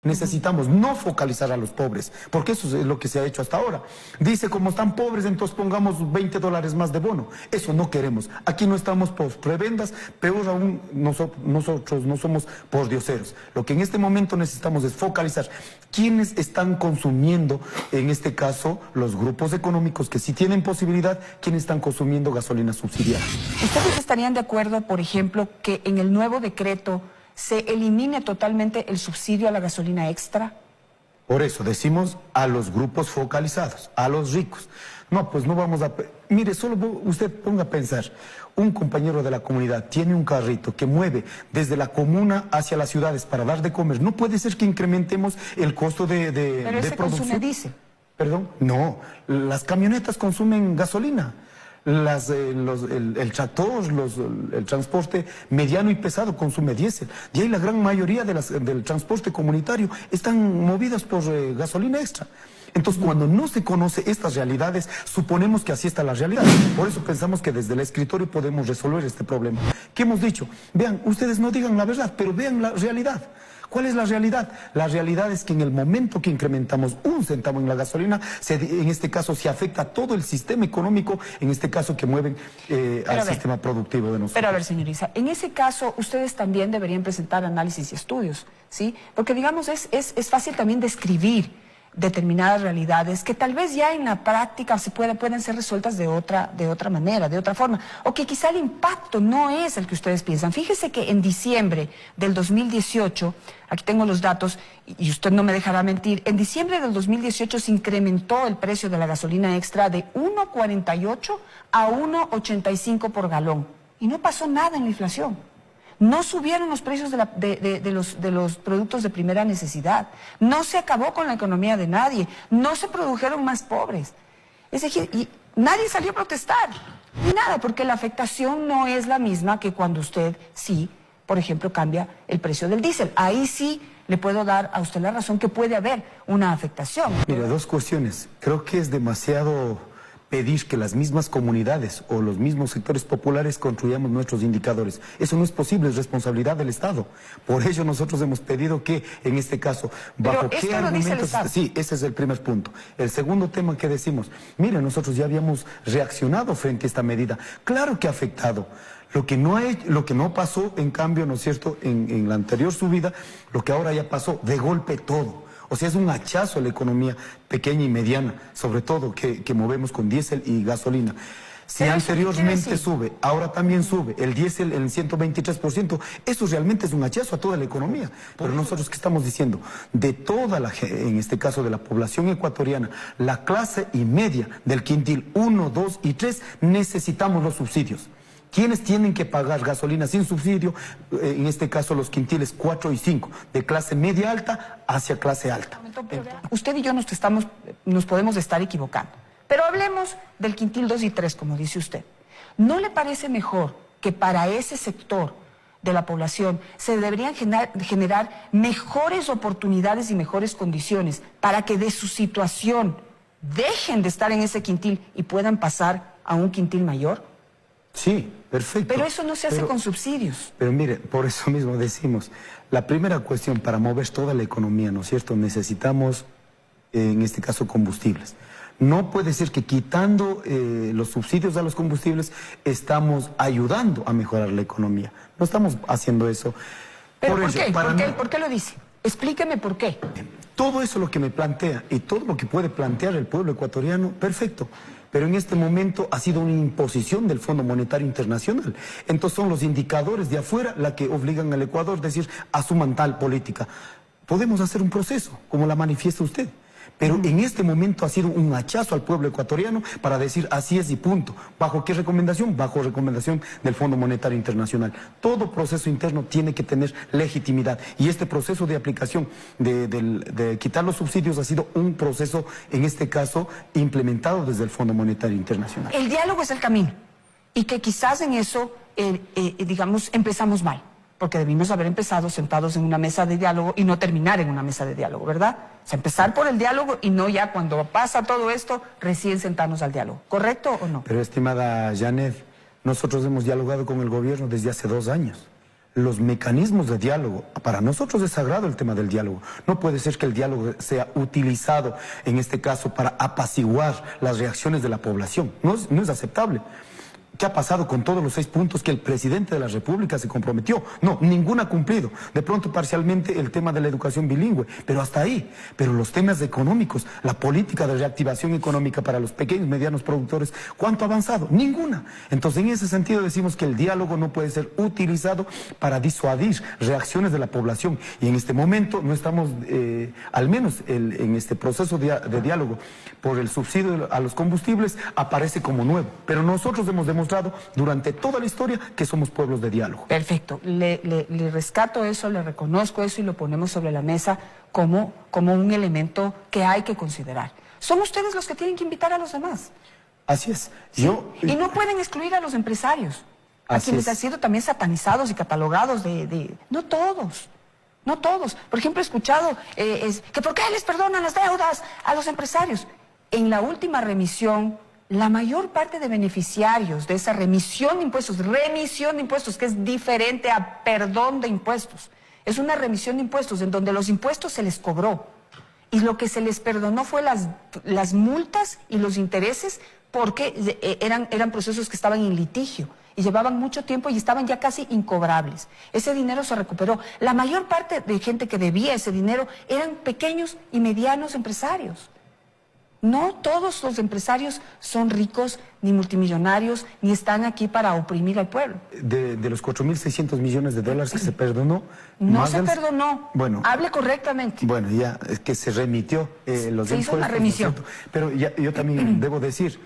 Necesitamos no focalizar a los pobres, porque eso es lo que se ha hecho hasta ahora. Dice, como están pobres, entonces pongamos $20 más de bono. Eso no queremos. Aquí no estamos por prebendas, peor aún, nosotros no somos por dioseros. Lo que en este momento necesitamos es focalizar quiénes están consumiendo, en este caso, los grupos económicos que sí tienen posibilidad, quiénes están consumiendo gasolina subsidiada. ¿Ustedes estarían de acuerdo, por ejemplo, que en el nuevo decreto se elimine totalmente el subsidio a la gasolina extra? Por eso decimos a los grupos focalizados, a los ricos. No, pues no vamos a... Mire, solo usted ponga a pensar, un compañero de la comunidad tiene un carrito que mueve desde la comuna hacia las ciudades para dar de comer. No puede ser que incrementemos el costo de Pero ese producción. consume diésel. ¿Perdón? No, las camionetas consumen gasolina. El tractor, el transporte mediano y pesado consume diésel. Y ahí la gran mayoría del transporte comunitario están movidas por gasolina extra. Entonces, cuando no se conoce estas realidades, suponemos que así está la realidad. Por eso pensamos que desde el escritorio podemos resolver este problema. ¿Qué hemos dicho? Vean, ustedes no digan la verdad, pero vean la realidad. ¿Cuál es la realidad? La realidad es que en el momento que incrementamos 1 centavo en la gasolina, en este caso se afecta a todo el sistema económico, en este caso que mueven al sistema productivo de nosotros. Pero a ver, señor Isa, en ese caso ustedes también deberían presentar análisis y estudios, ¿sí? Porque digamos es fácil también describir determinadas realidades que tal vez ya en la práctica pueden ser resueltas de otra manera, de otra forma, o que quizá el impacto no es el que ustedes piensan. Fíjese que en diciembre del 2018, aquí tengo los datos y usted no me dejará mentir, en diciembre del 2018 se incrementó el precio de la gasolina extra de 1.48 a 1.85 por galón y no pasó nada en la inflación. No subieron los precios de los productos de primera necesidad. No se acabó con la economía de nadie. No se produjeron más pobres. Es decir, y nadie salió a protestar. Ni nada, porque la afectación no es la misma que cuando usted sí, por ejemplo, cambia el precio del diésel. Ahí sí le puedo dar a usted la razón que puede haber una afectación. Mira, dos cuestiones. Creo que es demasiado pedir que las mismas comunidades o los mismos sectores populares construyamos nuestros indicadores. Eso no es posible, es responsabilidad del Estado. Por ello nosotros hemos pedido que, en este caso, bajo qué argumentos... Sí, ese es el primer punto. El segundo tema que decimos, mire, nosotros ya habíamos reaccionado frente a esta medida. Claro que ha afectado. Lo que no pasó, en cambio, ¿no es cierto?, en la anterior subida, lo que ahora ya pasó, de golpe todo. O sea, es un hachazo a la economía pequeña y mediana, sobre todo que movemos con diésel y gasolina. Si anteriormente sube, ahora también sube, el diésel en 123%, eso realmente es un hachazo a toda la economía. Pero nosotros, ¿qué estamos diciendo? De toda en este caso de la población ecuatoriana, la clase y media del quintil 1, 2 y 3, necesitamos los subsidios. ¿Quiénes tienen que pagar gasolina sin subsidio? En este caso los quintiles 4 y 5, de clase media alta hacia clase alta. Usted y yo nos podemos estar equivocando, pero hablemos del quintil 2 y 3, como dice usted. ¿No le parece mejor que para ese sector de la población se deberían generar mejores oportunidades y mejores condiciones para que de su situación dejen de estar en ese quintil y puedan pasar a un quintil mayor? Sí, perfecto. Pero eso no se hace con subsidios. Pero mire, por eso mismo decimos, la primera cuestión para mover toda la economía, ¿no es cierto? Necesitamos, en este caso, combustibles. No puede ser que quitando los subsidios a los combustibles estamos ayudando a mejorar la economía. No estamos haciendo eso. ¿Pero por qué lo dice? Explíqueme por qué. Todo eso lo que me plantea y todo lo que puede plantear el pueblo ecuatoriano, perfecto. Pero en este momento ha sido una imposición del Fondo Monetario Internacional. Entonces son los indicadores de afuera la que obligan al Ecuador a decir, asuman tal política. Podemos hacer un proceso, como la manifiesta usted. Pero en este momento ha sido un hachazo al pueblo ecuatoriano para decir así es y punto. ¿Bajo qué recomendación? Bajo recomendación del Fondo Monetario Internacional. Todo proceso interno tiene que tener legitimidad. Y este proceso de aplicación de quitar los subsidios ha sido un proceso, en este caso, implementado desde el Fondo Monetario Internacional. El diálogo es el camino. Y que quizás en eso, digamos, empezamos mal. Porque debimos haber empezado sentados en una mesa de diálogo y no terminar en una mesa de diálogo, ¿verdad? O sea, empezar por el diálogo y no ya cuando pasa todo esto, recién sentarnos al diálogo. ¿Correcto o no? Pero, estimada Janet, nosotros hemos dialogado con el gobierno desde hace 2 años. los mecanismos de diálogo. Para nosotros es sagrado el tema del diálogo. No puede ser que el diálogo sea utilizado, en este caso, para apaciguar las reacciones de la población. No es aceptable. ¿Qué ha pasado con todos los 6 puntos que el presidente de la República se comprometió? No, ninguno ha cumplido. De pronto, parcialmente, el tema de la educación bilingüe, pero hasta ahí. Pero los temas económicos, la política de reactivación económica para los pequeños y medianos productores, ¿cuánto ha avanzado? Ninguna. Entonces, en ese sentido decimos que el diálogo no puede ser utilizado para disuadir reacciones de la población. Y en este momento no estamos, al menos en este proceso de diálogo por el subsidio a los combustibles, aparece como nuevo. Pero nosotros hemos demostrado durante toda la historia que somos pueblos de diálogo. Perfecto. Le rescato eso, le reconozco eso y lo ponemos sobre la mesa como un elemento que hay que considerar. Son ustedes los que tienen que invitar a los demás. Así es. ¿Sí? Y no pueden excluir a los empresarios, a quienes han sido también satanizados y catalogados No todos. No todos. Por ejemplo, he escuchado que ¿por qué les perdonan las deudas a los empresarios? En la última remisión, la mayor parte de beneficiarios de esa remisión de impuestos, que es diferente a perdón de impuestos, es una remisión de impuestos en donde los impuestos se les cobró y lo que se les perdonó fue las multas y los intereses porque eran procesos que estaban en litigio y llevaban mucho tiempo y estaban ya casi incobrables. Ese dinero se recuperó. La mayor parte de gente que debía ese dinero eran pequeños y medianos empresarios. No todos los empresarios son ricos, ni multimillonarios, ni están aquí para oprimir al pueblo. De los 4.600 millones de dólares que se perdonó... No se perdonó. Bueno, hable correctamente. Bueno, ya, es que se remitió los impuestos. Se hizo una remisión. Pero yo también debo decir,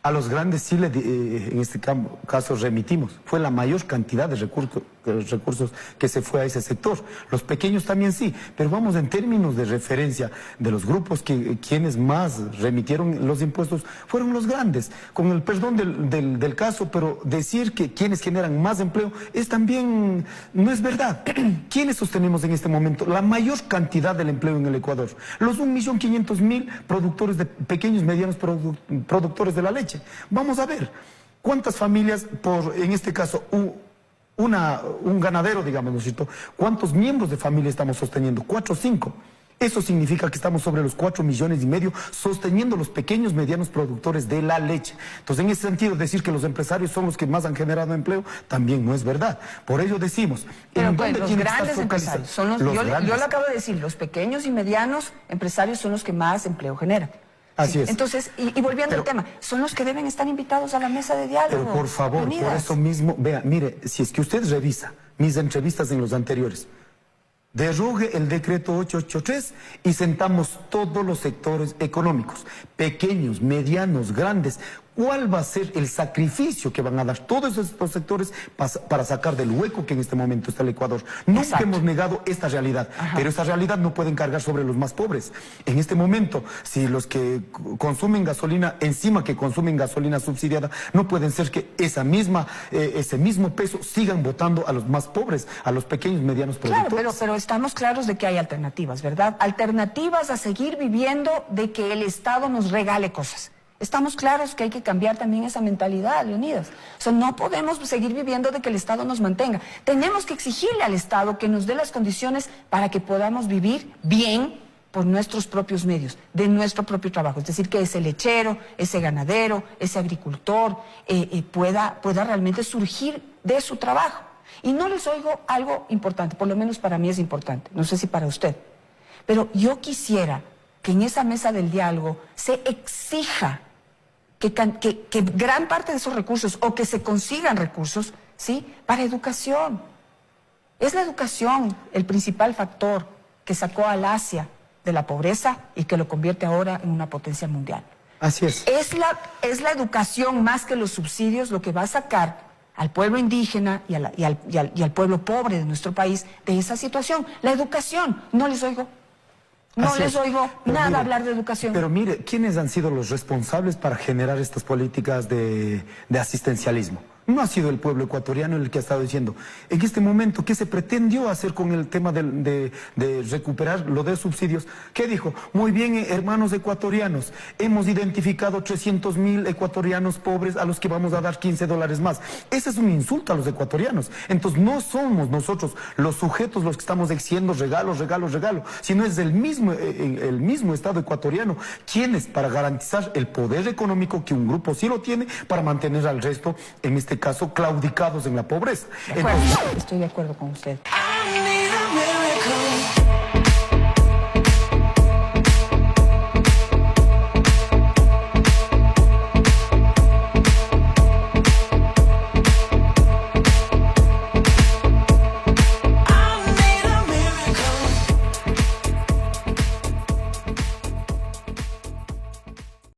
a los grandes sí, en este caso, remitimos. Fue la mayor cantidad de recursos que se fue a ese sector. Los pequeños también sí, pero vamos en términos de referencia de los grupos quienes más remitieron los impuestos fueron los grandes. Con el perdón del caso, pero decir que quienes generan más empleo es también, no es verdad. ¿Quiénes sostenemos en este momento la mayor cantidad del empleo en el Ecuador? Los 1.500.000 productores de pequeños y medianos productores de la leche. Vamos a ver, ¿cuántas familias, en este caso, un ganadero, digamos, ¿no es cierto? ¿Cuántos miembros de familia estamos sosteniendo? 4 o 5. Eso significa que estamos sobre los 4,5 millones sosteniendo los pequeños, medianos productores de la leche. Entonces, en ese sentido, decir que los empresarios son los que más han generado empleo, también no es verdad. Por ello decimos... Pero pues, los grandes empresarios son los yo lo acabo de decir, los pequeños y medianos empresarios son los que más empleo generan. Así es. Entonces, y volviendo al tema, son los que deben estar invitados a la mesa de diálogo. Pero por favor, Unidas. por eso mismo, vea, mire, si es que usted revisa mis entrevistas en los anteriores, derogue el decreto 883 y sentamos todos los sectores económicos, pequeños, medianos, grandes. ¿Cuál va a ser el sacrificio que van a dar todos estos sectores para sacar del hueco que en este momento está el Ecuador? Nunca hemos negado esta realidad, pero esta realidad no pueden cargar sobre los más pobres. En este momento, si los que consumen gasolina, encima que consumen gasolina subsidiada, no pueden ser que ese mismo peso sigan votando a los más pobres, a los pequeños y medianos productores. Claro, pero estamos claros de que hay alternativas, ¿verdad? Alternativas a seguir viviendo de que el Estado nos regale cosas. Estamos claros que hay que cambiar también esa mentalidad, Leonidas. O sea, no podemos seguir viviendo de que el Estado nos mantenga. Tenemos que exigirle al Estado que nos dé las condiciones para que podamos vivir bien por nuestros propios medios, de nuestro propio trabajo. Es decir, que ese lechero, ese ganadero, ese agricultor pueda realmente surgir de su trabajo. Y no les oigo algo importante, por lo menos para mí es importante, no sé si para usted. Pero yo quisiera que en esa mesa del diálogo se exija que gran parte de esos recursos o que se consigan recursos, ¿sí?, para educación. Es la educación el principal factor que sacó al Asia de la pobreza y que lo convierte ahora en una potencia mundial. Así es. Es la educación más que los subsidios lo que va a sacar al pueblo indígena y al pueblo pobre de nuestro país de esa situación. La educación, no les oigo. No les oigo nada hablar de educación. Pero mire, ¿quiénes han sido los responsables para generar estas políticas de asistencialismo? No ha sido el pueblo ecuatoriano el que ha estado diciendo. En este momento, ¿qué se pretendió hacer con el tema de recuperar lo de subsidios? ¿Qué dijo? Muy bien, hermanos ecuatorianos, hemos identificado 300.000 ecuatorianos pobres a los que vamos a dar $15 más. Ese es un insulto a los ecuatorianos. Entonces no somos nosotros los sujetos los que estamos diciendo regalos, sino es el mismo Estado ecuatoriano quienes, para garantizar el poder económico que un grupo sí lo tiene, para mantener al resto, en este caso, claudicados en la pobreza. Estoy de acuerdo con usted.